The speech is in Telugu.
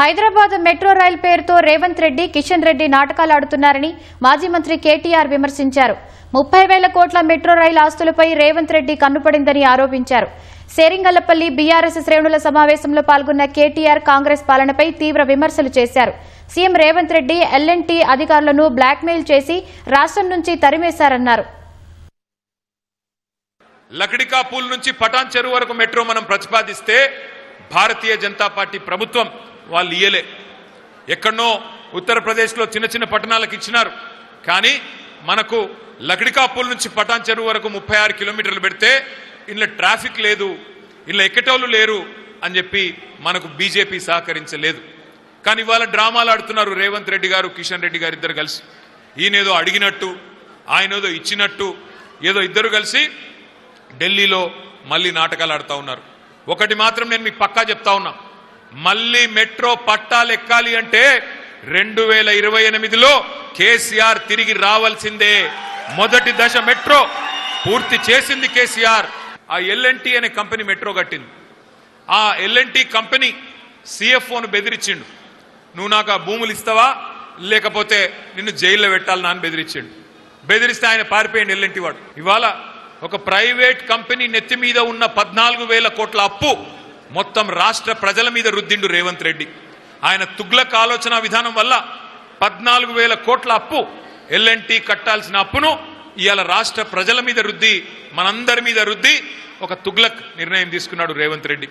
హైదరాబాద్ మెట్రో రైల్ పేరుతో రేవంత్ రెడ్డి, కిషన్ రెడ్డి నాటకాలు ఆడుతున్నారని మాజీ మంత్రి కేటీఆర్ విమర్శించారు. 30,000 కోట్ల మెట్రో రైల్ ఆస్తులపై రేవంత్ రెడ్డి కన్నుపడిందని ఆరోపించారు. సేరింగల్లపల్లి బీఆర్ఎస్ శ్రేణుల సమావేశంలో పాల్గొన్న కేటీఆర్ కాంగ్రెస్ పాలనపై తీవ్ర విమర్శలు చేశారు. సీఎం రేవంత్ రెడ్డి ఎల్ఎన్టీ అధికారులను బ్లాక్మెయిల్ చేసి రాష్ట్రం నుంచి తరిమేశారన్నారు. లకడికా పూల్ నుంచి పటాన్ చెరువు వరకు మెట్రో మనం ప్రతిపాదిస్తే భారతీయ జనతా పార్టీ ప్రభుత్వం వాళ్ళు ఇయ్యలే. ఎక్కడనో ఉత్తరప్రదేశ్లో చిన్న చిన్న పట్టణాలకు ఇచ్చినారు. కానీ మనకు లకడికా పూల్ నుంచి పటాన్ చెరువు వరకు 36 కిలోమీటర్లు పెడితే ఇంట్లో ట్రాఫిక్ లేదు, ఇంట్లో ఎక్కటోళ్ళు లేరు అని చెప్పి మనకు బీజేపీ సహకరించలేదు. కానీ ఇవాళ డ్రామాలు ఆడుతున్నారు రేవంత్ రెడ్డి గారు, కిషన్ రెడ్డి గారు ఇద్దరు కలిసి. ఈయనేదో అడిగినట్టు, ఆయనేదో ఇచ్చినట్టు, ఏదో ఇద్దరు కలిసి ఢిల్లీలో మళ్ళీ నాటకాలు ఆడుతూ ఉన్నారు. ఒకటి మాత్రం నేను మీకు పక్కా చెప్తా ఉన్నా, మళ్ళీ మెట్రో పట్టాలు ఎక్కాలి అంటే 2028లో కేసీఆర్ తిరిగి రావాల్సిందే. మొదటి దశ మెట్రో పూర్తి చేసింది కేసీఆర్. ఆ ఎల్ఎన్టీ అనే కంపెనీ మెట్రో కట్టింది. ఆ ఎల్ఎన్టీ కంపెనీ సిఎఫ్ఓను బెదిరించిండు, నువ్వు నాకు ఆ భూములు ఇస్తావా లేకపోతే నిన్ను జైల్లో పెట్టాలని అని బెదిరించిండు. బెదిరిస్తే ఆయన పారిపోయింది ఎల్ఎన్టీ వాడు. ఇవాళ ఒక ప్రైవేట్ కంపెనీ నెత్తి మీద ఉన్న 14,000 కోట్ల అప్పు మొత్తం రాష్ట్ర ప్రజల మీద రుద్దిండు రేవంత్ రెడ్డి. ఆయన తుగ్లక్ ఆలోచన విధానం వల్ల 14,000 కోట్ల అప్పు, ఎల్ఎన్టీ కట్టాల్సిన అప్పును ఇవాళ రాష్ట్ర ప్రజల మీద రుద్ది, మనందరి మీద రుద్ది ఒక తుగ్లక్ నిర్ణయం తీసుకున్నాడు రేవంత్ రెడ్డి.